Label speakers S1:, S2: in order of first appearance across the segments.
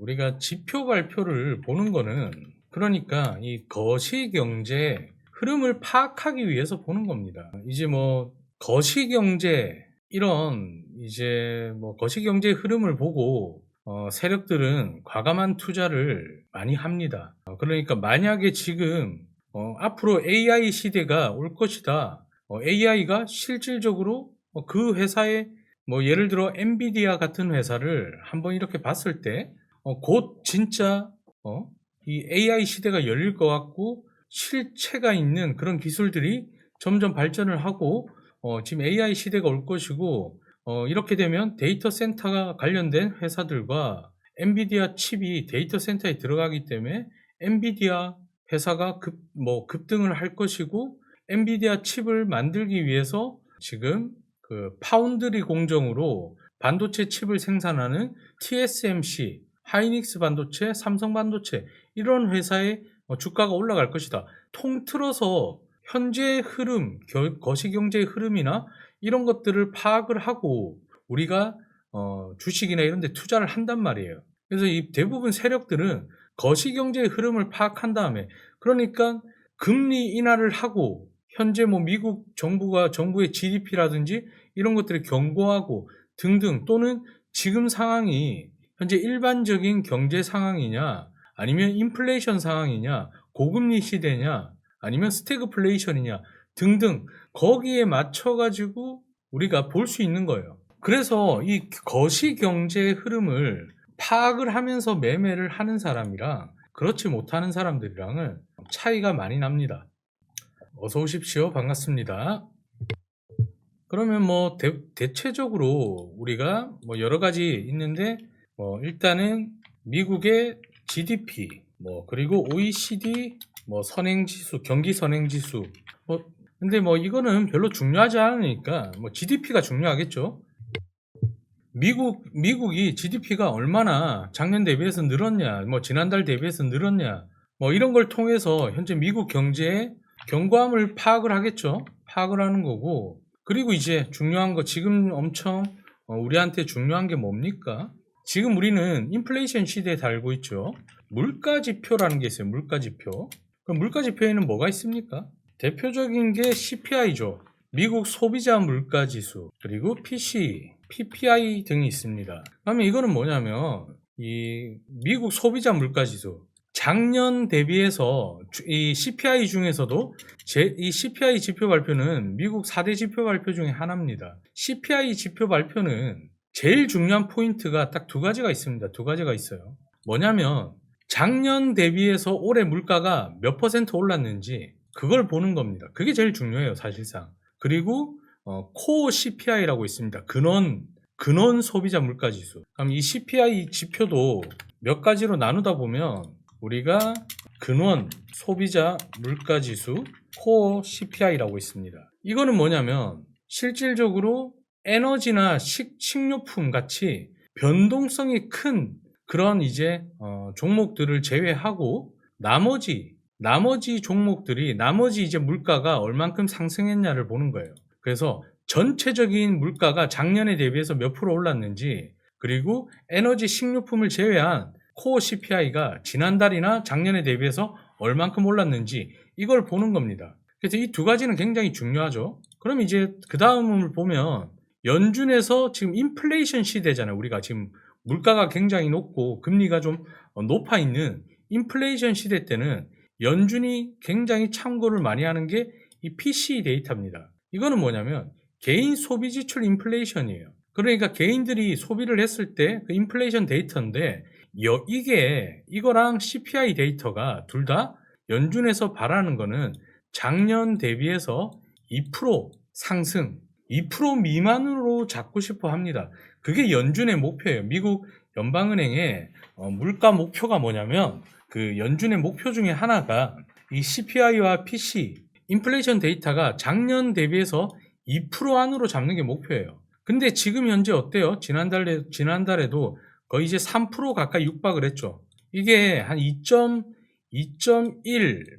S1: 우리가 지표 발표를 보는 거는 그러니까 이 거시경제 흐름을 파악하기 위해서 보는 겁니다. 이제 뭐 거시경제 이런 이제 뭐 거시경제 흐름을 보고 세력들은 과감한 투자를 많이 합니다. 그러니까 만약에 지금 앞으로 AI 시대가 올 것이다. AI가 실질적으로 그 회사의 뭐 예를 들어 엔비디아 같은 회사를 한번 이렇게 봤을 때 곧 진짜 이 AI 시대가 열릴 것 같고 실체가 있는 그런 기술들이 점점 발전을 하고 지금 AI 시대가 올 것이고 이렇게 되면 데이터 센터가 관련된 회사들과 엔비디아 칩이 데이터 센터에 들어가기 때문에 엔비디아 회사가 급등을 할 것이고 엔비디아 칩을 만들기 위해서 지금 그 파운드리 공정으로 반도체 칩을 생산하는 TSMC, 하이닉스 반도체, 삼성 반도체 이런 회사의 주가가 올라갈 것이다. 통틀어서 현재의 흐름, 거시경제의 흐름이나 이런 것들을 파악을 하고 우리가 주식이나 이런 데 투자를 한단 말이에요. 그래서 이 대부분 세력들은 거시경제의 흐름을 파악한 다음에 그러니까 금리 인하를 하고 현재 뭐 미국 정부의 GDP라든지 이런 것들을 경고하고 등등 또는 지금 상황이 현재 일반적인 경제 상황이냐 아니면 인플레이션 상황이냐 고금리 시대냐 아니면 스태그플레이션이냐 등등 거기에 맞춰 가지고 우리가 볼 수 있는 거예요. 그래서 이 거시경제의 흐름을 파악을 하면서 매매를 하는 사람이랑 그렇지 못하는 사람들이랑은 차이가 많이 납니다. 어서 오십시오. 반갑습니다. 그러면 뭐 대체적으로 우리가 뭐 여러 가지 있는데 일단은 미국의 GDP 그리고 OECD 선행지수, 경기 선행지수 근데 이거는 별로 중요하지 않으니까 GDP가 중요하겠죠. 미국이 GDP가 얼마나 작년 대비해서 늘었냐, 지난달 대비해서 늘었냐, 이런 걸 통해서 현재 미국 경제의 경과함을 파악을 하겠죠. 파악을 하는 거고, 그리고 이제 중요한 거, 지금 엄청 우리한테 중요한 게 뭡니까? 지금 우리는 인플레이션 시대에 살고 있죠. 물가지표라는 게 있어요. 물가지표. 그럼 물가지표에는 뭐가 있습니까? 대표적인 게 CPI죠. 미국 소비자 물가지수, 그리고 PPI 등이 있습니다. 그러면 이거는 뭐냐면 이 미국 소비자 물가지수 작년 대비해서 이 CPI 중에서도 이 CPI 지표 발표는 미국 4대 지표 발표 중에 하나입니다. CPI 지표 발표는 제일 중요한 포인트가 딱 두 가지가 있습니다. 두 가지가 있어요. 뭐냐면 작년 대비해서 올해 물가가 몇 퍼센트 올랐는지 그걸 보는 겁니다. 그게 제일 중요해요, 사실상. 그리고 코어 CPI라고 있습니다. 근원 소비자 물가지수. 그럼 이 CPI 지표도 몇 가지로 나누다 보면 우리가 근원 소비자 물가지수 코어 CPI라고 있습니다. 이거는 뭐냐면 실질적으로 에너지나 식료품 같이 변동성이 큰 그런 이제 종목들을 제외하고 나머지 종목들이 나머지 이제 물가가 얼만큼 상승했냐를 보는 거예요. 그래서 전체적인 물가가 작년에 대비해서 몇 프로 올랐는지 그리고 에너지 식료품을 제외한 코어 CPI가 지난달이나 작년에 대비해서 얼만큼 올랐는지 이걸 보는 겁니다. 그래서 이 두 가지는 굉장히 중요하죠. 그럼 이제 그 다음을 보면 연준에서 지금 인플레이션 시대잖아요. 우리가 지금 물가가 굉장히 높고 금리가 좀 높아 있는 인플레이션 시대 때는 연준이 굉장히 참고를 많이 하는 게 이 PCE 데이터입니다. 이거는 뭐냐면 개인 소비 지출 인플레이션이에요. 그러니까 개인들이 소비를 했을 때 그 인플레이션 데이터인데 이거랑 CPI 데이터가 둘 다 연준에서 바라는 거는 작년 대비해서 2% 상승, 2% 미만으로 잡고 싶어 합니다. 그게 연준의 목표예요. 미국 연방은행의 물가 목표가 뭐냐면 그 연준의 목표 중에 하나가 이 CPI와 PC, 인플레이션 데이터가 작년 대비해서 2% 안으로 잡는 게 목표예요. 근데 지금 현재 어때요? 지난달에도 거의 이제 3% 가까이 육박을 했죠. 이게 한 2.1,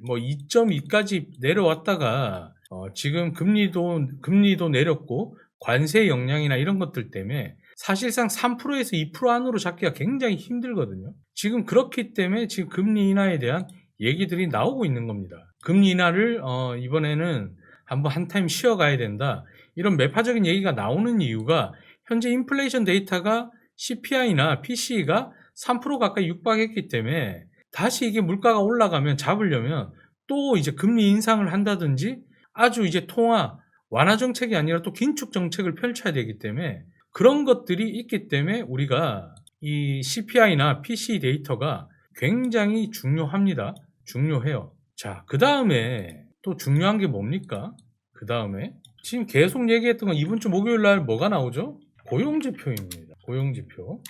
S1: 2.2까지 내려왔다가 지금 금리도 내렸고 관세 영향이나 이런 것들 때문에 사실상 3%에서 2% 안으로 잡기가 굉장히 힘들거든요. 지금 그렇기 때문에 지금 금리 인하에 대한 얘기들이 나오고 있는 겁니다. 금리 인하를 이번에는 한번 한 타임 쉬어가야 된다. 이런 매파적인 얘기가 나오는 이유가 현재 인플레이션 데이터가 CPI나 PCE가 3% 가까이 육박했기 때문에 다시 이게 물가가 올라가면 잡으려면 또 이제 금리 인상을 한다든지 아주 이제 통화 완화 정책이 아니라 또 긴축 정책을 펼쳐야 되기 때문에 그런 것들이 있기 때문에 우리가 이 CPI나 PCE 데이터가 굉장히 중요합니다. 중요해요. 자, 그 다음에 또 중요한 게 뭡니까? 그 다음에 지금 계속 얘기했던 건 이번 주 목요일 날 뭐가 나오죠? 고용지표입니다. 고용지표.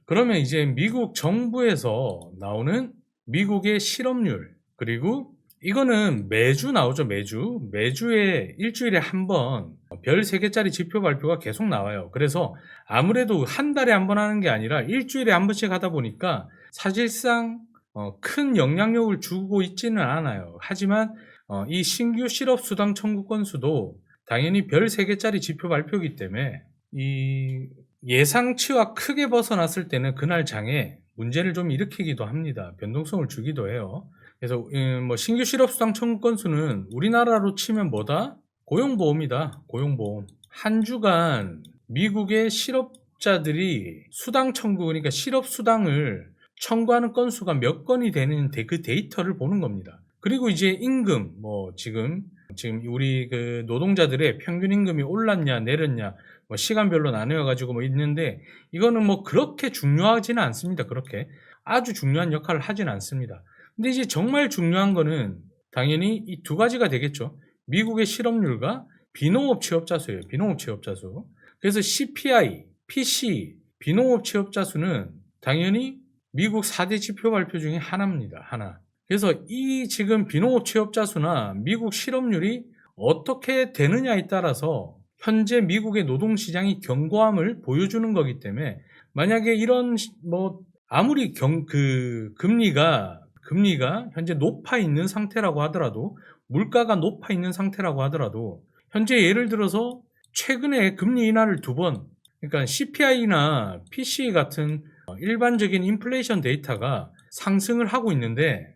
S1: 그러면 이제 미국 정부에서 나오는 미국의 실업률, 그리고 이거는 매주 나오죠. 매주에 일주일에 한 번 별 3개짜리 지표 발표가 계속 나와요. 그래서 아무래도 한 달에 한 번 하는 게 아니라 일주일에 한 번씩 하다 보니까 사실상 큰 영향력을 주고 있지는 않아요. 하지만 이 신규 실업수당 청구 건수도 당연히 별 3개짜리 지표 발표이기 때문에 이 예상치와 크게 벗어났을 때는 그날 장에 문제를 좀 일으키기도 합니다. 변동성을 주기도 해요. 그래서 뭐 신규 실업수당 청구 건수는 우리나라로 치면 뭐다? 고용보험이다. 고용보험. 한 주간 미국의 실업자들이 수당 청구, 그러니까 실업수당을 청구하는 건수가 몇 건이 되는 그 데이터를 보는 겁니다. 그리고 이제 임금, 뭐 지금 우리 그 노동자들의 평균 임금이 올랐냐 내렸냐 뭐 시간별로 나누어 가지고 뭐 있는데 이거는 뭐 그렇게 중요하지는 않습니다. 그렇게 아주 중요한 역할을 하지는 않습니다. 근데 이제 정말 중요한 거는 당연히 이 두 가지가 되겠죠. 미국의 실업률과 비농업 취업자 수예요. 비농업 취업자 수. 그래서 CPI, PCE, 비농업 취업자 수는 당연히 미국 4대 지표 발표 중에 하나입니다. 하나. 그래서 이 지금 비농업 취업자 수나 미국 실업률이 어떻게 되느냐에 따라서 현재 미국의 노동시장이 견고함을 보여주는 거기 때문에 만약에 이런 뭐 아무리 금리가 현재 높아 있는 상태라고 하더라도 물가가 높아 있는 상태라고 하더라도 현재 예를 들어서 최근에 금리 인하를 2번 그러니까 CPI나 PCE 같은 일반적인 인플레이션 데이터가 상승을 하고 있는데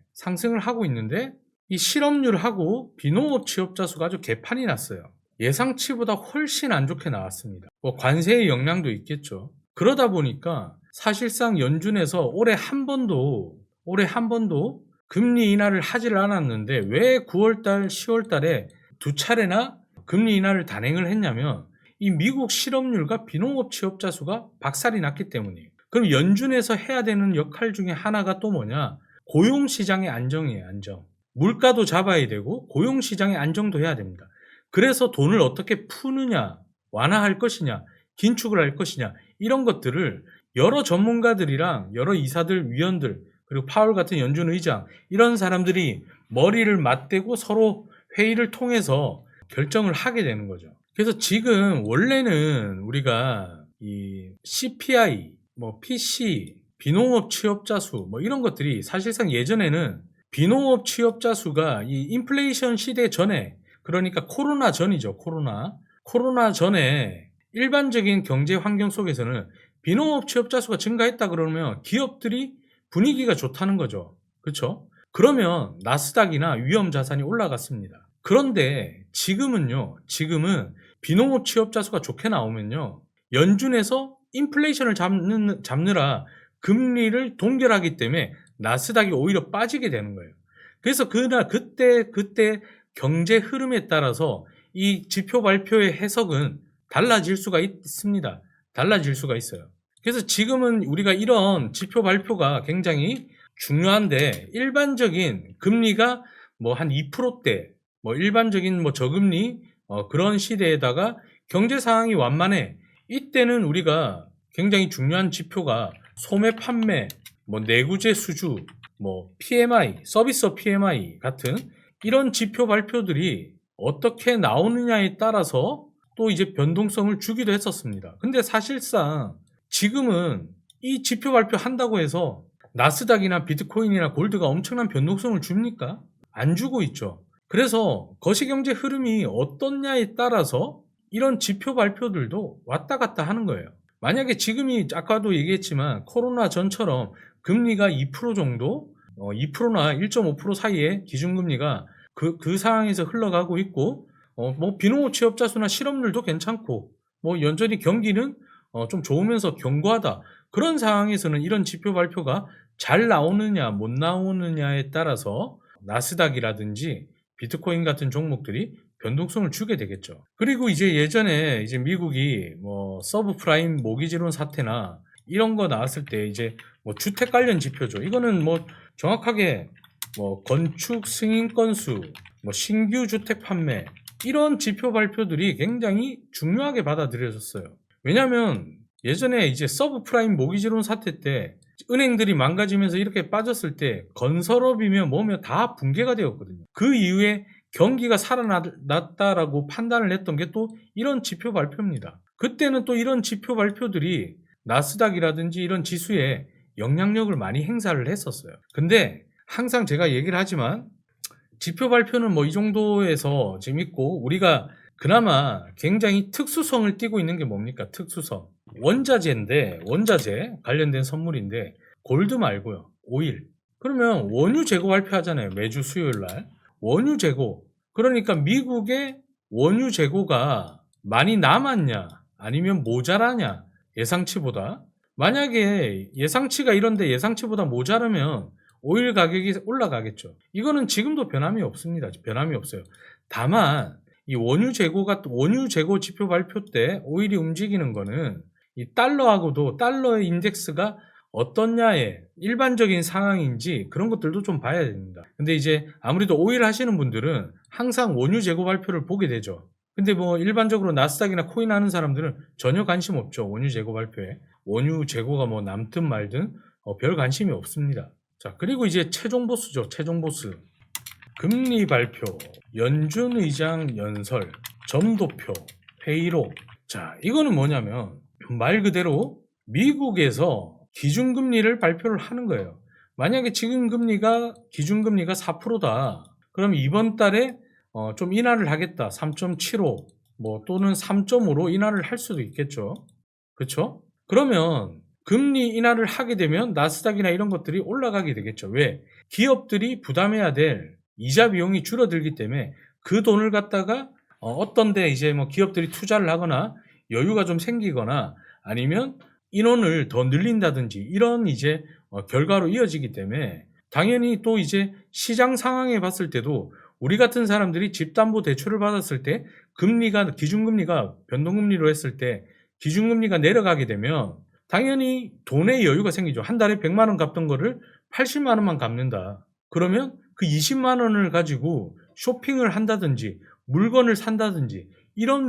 S1: 이 실업률하고 비농업 취업자 수가 아주 개판이 났어요. 예상치보다 훨씬 안 좋게 나왔습니다. 뭐 관세의 영향도 있겠죠. 그러다 보니까 사실상 연준에서 올해 한 번도 금리 인하를 하지를 않았는데 왜 9월달, 10월달에 2차례나 금리 인하를 단행을 했냐면 이 미국 실업률과 비농업 취업자 수가 박살이 났기 때문이에요. 그럼 연준에서 해야 되는 역할 중에 하나가 또 뭐냐? 고용시장의 안정이에요. 안정. 물가도 잡아야 되고 고용시장의 안정도 해야 됩니다. 그래서 돈을 어떻게 푸느냐, 완화할 것이냐, 긴축을 할 것이냐 이런 것들을 여러 전문가들이랑 여러 이사들, 위원들 그리고 파월 같은 연준 의장 이런 사람들이 머리를 맞대고 서로 회의를 통해서 결정을 하게 되는 거죠. 그래서 지금 원래는 우리가 이 CPI, 뭐 PC, 비농업 취업자 수 뭐 이런 것들이 사실상 예전에는 비농업 취업자 수가 이 인플레이션 시대 전에 그러니까 코로나 전이죠. 코로나 전에 일반적인 경제 환경 속에서는 비농업 취업자 수가 증가했다 그러면 기업들이 분위기가 좋다는 거죠. 그렇죠? 그러면 나스닥이나 위험 자산이 올라갔습니다. 그런데 지금은 비농업 취업자 수가 좋게 나오면요. 연준에서 인플레이션을 잡느라 금리를 동결하기 때문에 나스닥이 오히려 빠지게 되는 거예요. 그래서 그때 경제 흐름에 따라서 이 지표 발표의 해석은 달라질 수가 있습니다. 달라질 수가 있어요. 그래서 지금은 우리가 이런 지표 발표가 굉장히 중요한데 일반적인 금리가 뭐 한 2%대 뭐 일반적인 뭐 저금리 그런 시대에다가 경제 상황이 완만해. 이때는 우리가 굉장히 중요한 지표가 소매 판매, 뭐 내구재 수주, 뭐 PMI, 서비스 PMI 같은 이런 지표 발표들이 어떻게 나오느냐에 따라서 또 이제 변동성을 주기도 했었습니다. 근데 사실상 지금은 이 지표 발표 한다고 해서 나스닥이나 비트코인이나 골드가 엄청난 변동성을 줍니까? 안 주고 있죠. 그래서 거시경제 흐름이 어떻냐에 따라서 이런 지표 발표들도 왔다 갔다 하는 거예요. 만약에 지금이 아까도 얘기했지만 코로나 전처럼 금리가 2% 정도 2%나 1.5% 사이에 기준금리가 그 상황에서 흘러가고 있고 뭐 비농업 취업자 수나 실업률도 괜찮고 뭐 여전히 경기는 좀 좋으면서 견고하다. 그런 상황에서는 이런 지표 발표가 잘 나오느냐 못 나오느냐에 따라서 나스닥이라든지 비트코인 같은 종목들이 변동성을 주게 되겠죠. 그리고 이제 예전에 이제 미국이 뭐 서브프라임 모기지론 사태나 이런 거 나왔을 때 이제 뭐 주택 관련 지표죠. 이거는 뭐 정확하게 뭐 건축 승인 건수, 뭐 신규 주택 판매 이런 지표 발표들이 굉장히 중요하게 받아들여졌어요. 왜냐하면 예전에 이제 서브프라임 모기지론 사태 때 은행들이 망가지면서 이렇게 빠졌을 때 건설업이며 뭐며 다 붕괴가 되었거든요. 그 이후에 경기가 살아났다라고 판단을 했던 게 또 이런 지표 발표입니다. 그때는 또 이런 지표 발표들이 나스닥이라든지 이런 지수에 영향력을 많이 행사를 했었어요. 근데 항상 제가 얘기를 하지만 지표 발표는 뭐 이 정도에서 지금 있고 우리가 그나마 굉장히 특수성을 띠고 있는 게 뭡니까? 특수성. 원자재 관련된 선물인데 골드 말고요. 오일. 그러면 원유 재고 발표하잖아요. 매주 수요일 날. 원유 재고. 그러니까 미국의 원유 재고가 많이 남았냐 아니면 모자라냐 예상치보다. 만약에 예상치가 이런데 예상치보다 모자라면 오일 가격이 올라가겠죠. 이거는 지금도 변함이 없습니다. 변함이 없어요. 다만 이 원유 재고 지표 발표 때 오일이 움직이는 거는 이 달러하고도 달러의 인덱스가 어떻냐의 일반적인 상황인지 그런 것들도 좀 봐야 됩니다. 근데 이제 아무래도 오일 하시는 분들은 항상 원유 재고 발표를 보게 되죠. 근데 뭐 일반적으로 나스닥이나 코인 하는 사람들은 전혀 관심 없죠. 원유 재고 발표에. 원유 재고가 뭐 남든 말든 별 관심이 없습니다. 자, 그리고 이제 최종 보스죠. 최종 보스. 금리 발표, 연준 의장 연설, 점도표, 회의록. 자, 이거는 뭐냐면 말 그대로 미국에서 기준금리를 발표를 하는 거예요. 만약에 지금 기준금리가 4%다. 그럼 이번 달에 좀 인하를 하겠다. 3.75 뭐 또는 3.5로 인하를 할 수도 있겠죠. 그렇죠? 그러면 금리 인하를 하게 되면 나스닥이나 이런 것들이 올라가게 되겠죠. 왜? 기업들이 부담해야 될 이자 비용이 줄어들기 때문에 그 돈을 갖다가 어떤 데 이제 뭐 기업들이 투자를 하거나 여유가 좀 생기거나 아니면 인원을 더 늘린다든지 이런 이제 결과로 이어지기 때문에 당연히 또 이제 시장 상황에 봤을 때도 우리 같은 사람들이 집담보 대출을 받았을 때 기준금리가 변동금리로 했을 때 기준금리가 내려가게 되면 당연히 돈의 여유가 생기죠. 한 달에 100만 원 갚던 거를 80만 원만 갚는다. 그러면 그 20만 원을 가지고 쇼핑을 한다든지 물건을 산다든지 이런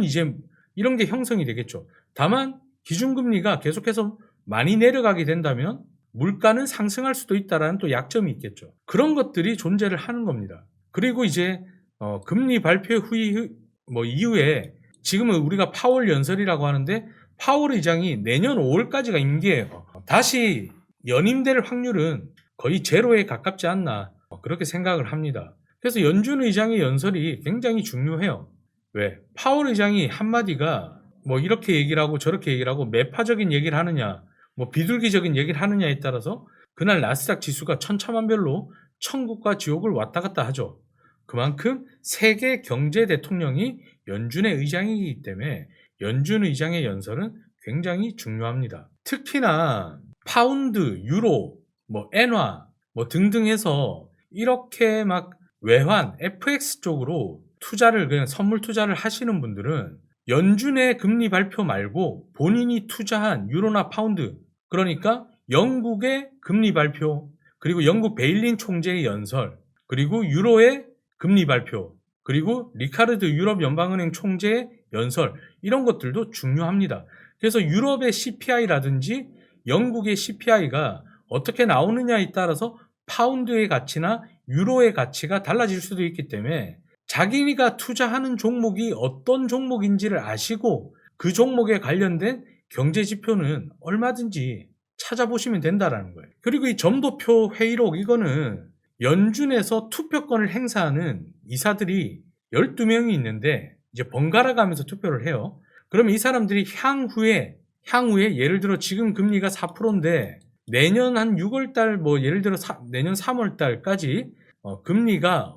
S1: 게 형성이 되겠죠. 다만 기준금리가 계속해서 많이 내려가게 된다면 물가는 상승할 수도 있다라는 또 약점이 있겠죠. 그런 것들이 존재를 하는 겁니다. 그리고 이제 금리 발표 이후에 지금은 우리가 파월 연설이라고 하는데 파월 의장이 내년 5월까지가 임기예요. 다시 연임될 확률은 거의 제로에 가깝지 않나 그렇게 생각을 합니다. 그래서 연준 의장의 연설이 굉장히 중요해요. 왜? 파월 의장이 한마디가 뭐 이렇게 얘기를 하고 저렇게 얘기를 하고 매파적인 얘기를 하느냐 뭐 비둘기적인 얘기를 하느냐에 따라서 그날 나스닥 지수가 천차만별로 천국과 지옥을 왔다 갔다 하죠. 그만큼 세계 경제 대통령이 연준의 의장이기 때문에 연준 의장의 연설은 굉장히 중요합니다. 특히나 파운드, 유로, 뭐 엔화 뭐 등등 해서 이렇게 막 외환, FX 쪽으로 그냥 선물 투자를 하시는 분들은 연준의 금리 발표 말고 본인이 투자한 유로나 파운드, 그러니까 영국의 금리 발표, 그리고 영국 베일린 총재의 연설, 그리고 유로의 금리 발표, 그리고 리카르드 유럽 연방은행 총재의 연설, 이런 것들도 중요합니다. 그래서 유럽의 CPI라든지 영국의 CPI가 어떻게 나오느냐에 따라서 파운드의 가치나 유로의 가치가 달라질 수도 있기 때문에 자기가 투자하는 종목이 어떤 종목인지를 아시고 그 종목에 관련된 경제 지표는 얼마든지 찾아보시면 된다라는 거예요. 그리고 이 점도표 회의록, 이거는 연준에서 투표권을 행사하는 이사들이 12명이 있는데 이제 번갈아 가면서 투표를 해요. 그러면 이 사람들이 향후에 향후에 예를 들어 지금 금리가 4%인데 내년 한 6월달 뭐 예를 들어 내년 3월달까지 금리가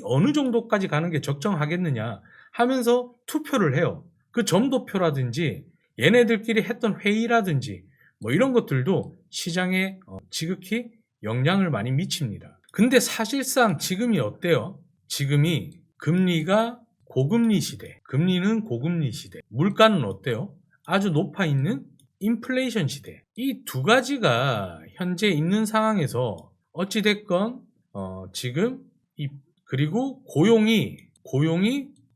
S1: 어느 정도까지 가는 게 적정하겠느냐 하면서 투표를 해요. 그 점도표라든지 얘네들끼리 했던 회의라든지 뭐 이런 것들도 시장에 지극히 영향을 많이 미칩니다. 근데 사실상 지금이 어때요? 지금이 금리가 고금리 시대, 금리는 고금리 시대, 물가는 어때요? 아주 높아 있는 인플레이션 시대. 이 두 가지가 현재 있는 상황에서 어찌됐건 지금 그리고 고용이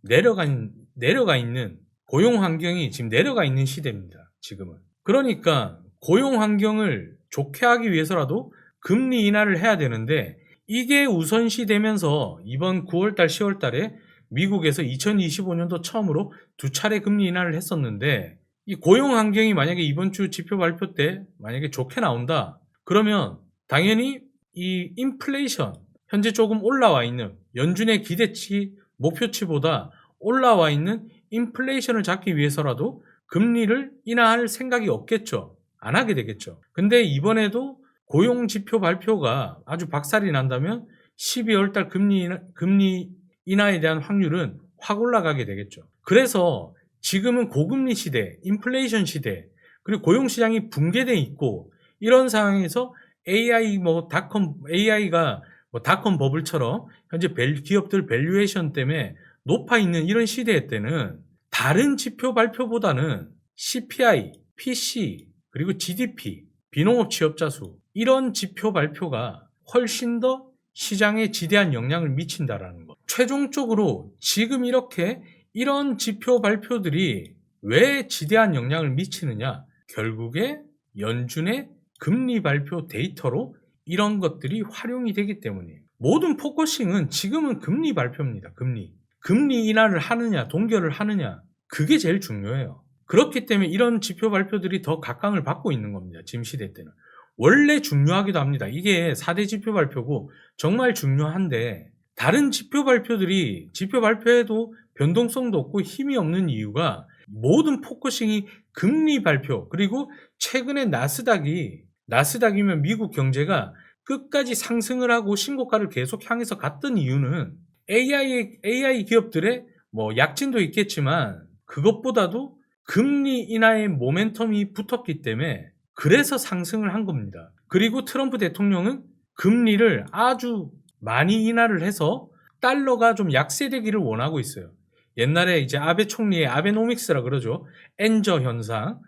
S1: 내려가 있는 고용 환경이 지금 내려가 있는 시대입니다. 지금은. 그러니까 고용 환경을 좋게 하기 위해서라도 금리 인하를 해야 되는데 이게 우선시 되면서 이번 9월달, 10월달에 미국에서 2025년도 처음으로 2차례 금리 인하를 했었는데 이 고용 환경이 만약에 이번 주 지표 발표 때 만약에 좋게 나온다 그러면 당연히 이 인플레이션 현재 조금 올라와 있는 연준의 기대치 목표치보다 올라와 있는 인플레이션을 잡기 위해서라도 금리를 인하할 생각이 없겠죠. 안 하게 되겠죠. 근데 이번에도 고용 지표 발표가 아주 박살이 난다면 12월 달 금리 인하에 대한 확률은 확 올라가게 되겠죠. 그래서 지금은 고금리 시대, 인플레이션 시대, 그리고 고용 시장이 붕괴돼 있고 이런 상황에서 AI가 닷컴 버블처럼 현재 기업들 밸류에이션 때문에 높아 있는 이런 시대 때는 다른 지표 발표보다는 CPI, PC, 그리고 GDP, 비농업 취업자 수 이런 지표 발표가 훨씬 더 시장에 지대한 영향을 미친다라는 것. 최종적으로 지금 이런 지표 발표들이 왜 지대한 영향을 미치느냐? 결국에 연준의 금리 발표 데이터로 이런 것들이 활용이 되기 때문이에요. 모든 포커싱은 지금은 금리 발표입니다. 금리 인하를 하느냐, 동결을 하느냐, 그게 제일 중요해요. 그렇기 때문에 이런 지표 발표들이 더 각광을 받고 있는 겁니다. 지금 시대 때는. 원래 중요하기도 합니다. 이게 4대 지표 발표고 정말 중요한데 다른 지표 발표에도 변동성도 없고 힘이 없는 이유가 모든 포커싱이 금리 발표 그리고 최근에 나스닥이면 미국 경제가 끝까지 상승을 하고 신고가를 계속 향해서 갔던 이유는 AI 기업들의 약진도 있겠지만 그것보다도 금리 인하의 모멘텀이 붙었기 때문에 그래서 상승을 한 겁니다. 그리고 트럼프 대통령은 금리를 아주 많이 인하를 해서 달러가 좀 약세되기를 원하고 있어요. 옛날에 이제 아베 총리의 아베노믹스라 그러죠. 엔저 현상.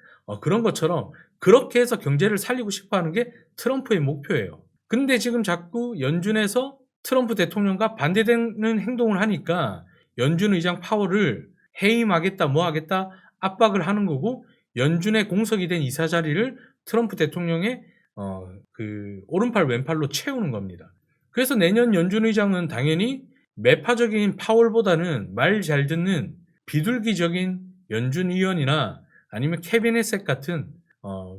S1: 그런 것처럼 그렇게 해서 경제를 살리고 싶어 하는 게 트럼프의 목표예요. 근데 지금 자꾸 연준에서 트럼프 대통령과 반대되는 행동을 하니까 연준 의장 파월을 해임하겠다, 뭐 하겠다 압박을 하는 거고 연준의 공석이 된 이사 자리를 트럼프 대통령의 오른팔 왼팔로 채우는 겁니다. 그래서 내년 연준 의장은 당연히 매파적인 파월보다는 말 잘 듣는 비둘기적인 연준 의원이나 아니면 캐비넷 같은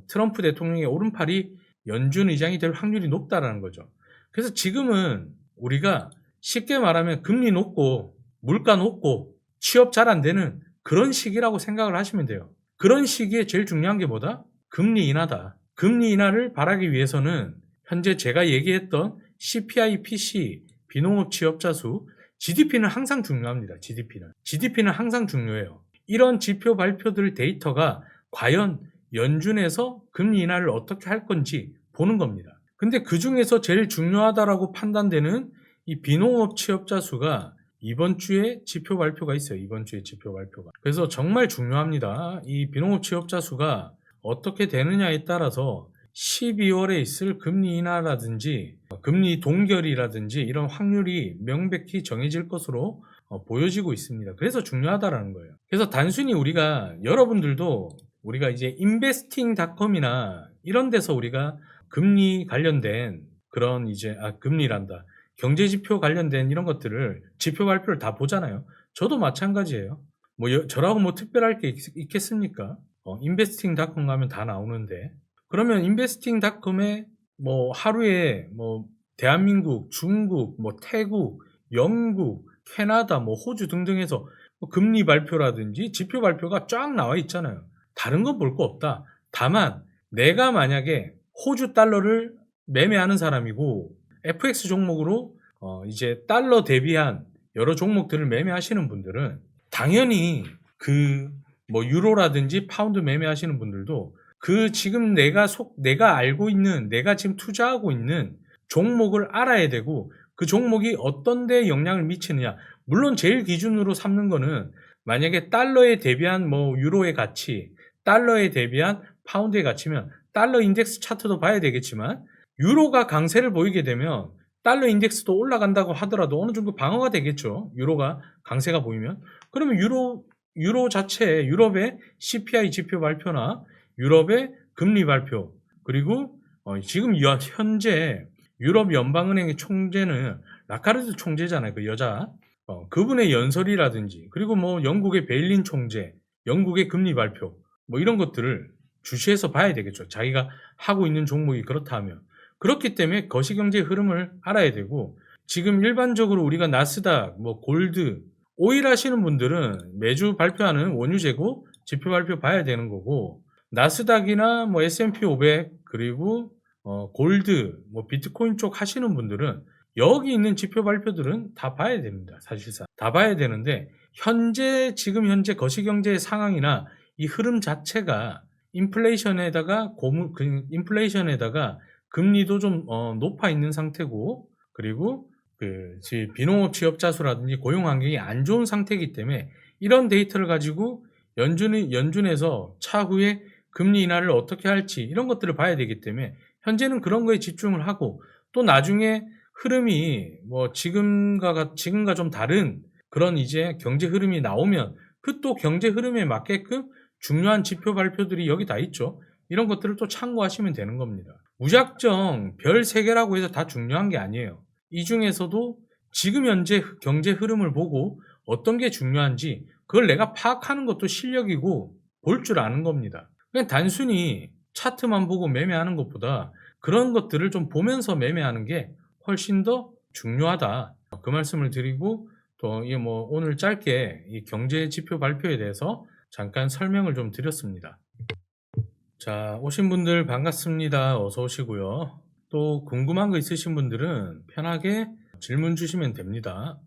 S1: 트럼프 대통령의 오른팔이 연준 의장이 될 확률이 높다라는 거죠. 그래서 지금은 우리가 쉽게 말하면 금리 높고 물가 높고 취업 잘 안 되는 그런 시기라고 생각을 하시면 돼요. 그런 시기에 제일 중요한 게 뭐다? 금리 인하다. 금리 인하를 바라기 위해서는 현재 제가 얘기했던 CPI, PC, 비농업 취업자 수, GDP는 항상 중요합니다. GDP는 항상 중요해요. 이런 지표 발표들 데이터가 과연 연준에서 금리 인하를 어떻게 할 건지 보는 겁니다. 근데 그 중에서 제일 중요하다라고 판단되는 이 비농업 취업자 수가 이번 주에 지표 발표가 있어요. 이번 주에 지표 발표가. 그래서 정말 중요합니다. 이 비농업 취업자 수가 어떻게 되느냐에 따라서 12월에 있을 금리 인하라든지 금리 동결이라든지 이런 확률이 명백히 정해질 것으로 보여지고 있습니다. 그래서 중요하다라는 거예요. 그래서 단순히 여러분들도 우리가 이제 investing.com이나 이런 데서 우리가 금리 관련된 그런 금리란다. 경제지표 관련된 이런 것들을 지표 발표를 다 보잖아요. 저도 마찬가지예요. 저라고 특별할 게 있겠습니까? investing.com 가면 다 나오는데 그러면 investing.com에 하루에 대한민국, 중국, 태국, 영국, 캐나다, 호주 등등에서 금리 발표라든지 지표 발표가 쫙 나와 있잖아요. 다른 건 볼 거 없다. 다만 내가 만약에 호주 달러를 매매하는 사람이고 FX 종목으로 이제 달러 대비한 여러 종목들을 매매하시는 분들은 당연히 그 뭐 유로라든지 파운드 매매하시는 분들도 그 지금 내가 알고 있는, 내가 지금 투자하고 있는 종목을 알아야 되고 그 종목이 어떤 데 영향을 미치느냐. 물론 제일 기준으로 삼는 거는 만약에 달러에 대비한 뭐 유로의 가치, 달러에 대비한 파운드의 가치면 달러 인덱스 차트도 봐야 되겠지만 유로가 강세를 보이게 되면 달러 인덱스도 올라간다고 하더라도 어느 정도 방어가 되겠죠. 유로가 강세가 보이면. 그러면 유로 자체, 유럽의 CPI 지표 발표나 유럽의 금리 발표, 그리고 지금 현재 유럽 연방은행의 총재는 라카르드 총재잖아요. 그 여자. 그분의 연설이라든지, 그리고 뭐 영국의 베일린 총재, 영국의 금리 발표, 뭐 이런 것들을 주시해서 봐야 되겠죠. 자기가 하고 있는 종목이 그렇다 하면. 그렇기 때문에 거시경제의 흐름을 알아야 되고, 지금 일반적으로 우리가 나스닥, 뭐 골드, 오일 하시는 분들은 매주 발표하는 원유 재고 지표 발표 봐야 되는 거고, 나스닥이나 뭐 S&P 500 그리고 골드, 뭐 비트코인 쪽 하시는 분들은 여기 있는 지표 발표들은 다 봐야 됩니다. 사실상 다 봐야 되는데, 지금 현재 거시경제의 상황이나 이 흐름 자체가 인플레이션에다가 금리도 좀 높아 있는 상태고, 그리고 비농업 취업자 수라든지 고용 환경이 안 좋은 상태이기 때문에 이런 데이터를 가지고 연준에서 차후에 금리 인하를 어떻게 할지 이런 것들을 봐야 되기 때문에 현재는 그런 거에 집중을 하고, 또 나중에 흐름이 뭐 지금과 좀 다른 그런 이제 경제 흐름이 나오면 그 또 경제 흐름에 맞게끔 중요한 지표 발표들이 여기 다 있죠. 이런 것들을 또 참고하시면 되는 겁니다. 무작정 별 3개라고 해서 다 중요한 게 아니에요. 이 중에서도 지금 현재 경제 흐름을 보고 어떤 게 중요한지 그걸 내가 파악하는 것도 실력이고 볼 줄 아는 겁니다. 그냥 단순히 차트만 보고 매매하는 것보다 그런 것들을 좀 보면서 매매하는 게 훨씬 더 중요하다. 그 말씀을 드리고, 또 오늘 짧게 이 경제 지표 발표에 대해서 잠깐 설명을 좀 드렸습니다. 자, 오신 분들 반갑습니다. 어서 오시고요. 또 궁금한 거 있으신 분들은 편하게 질문 주시면 됩니다.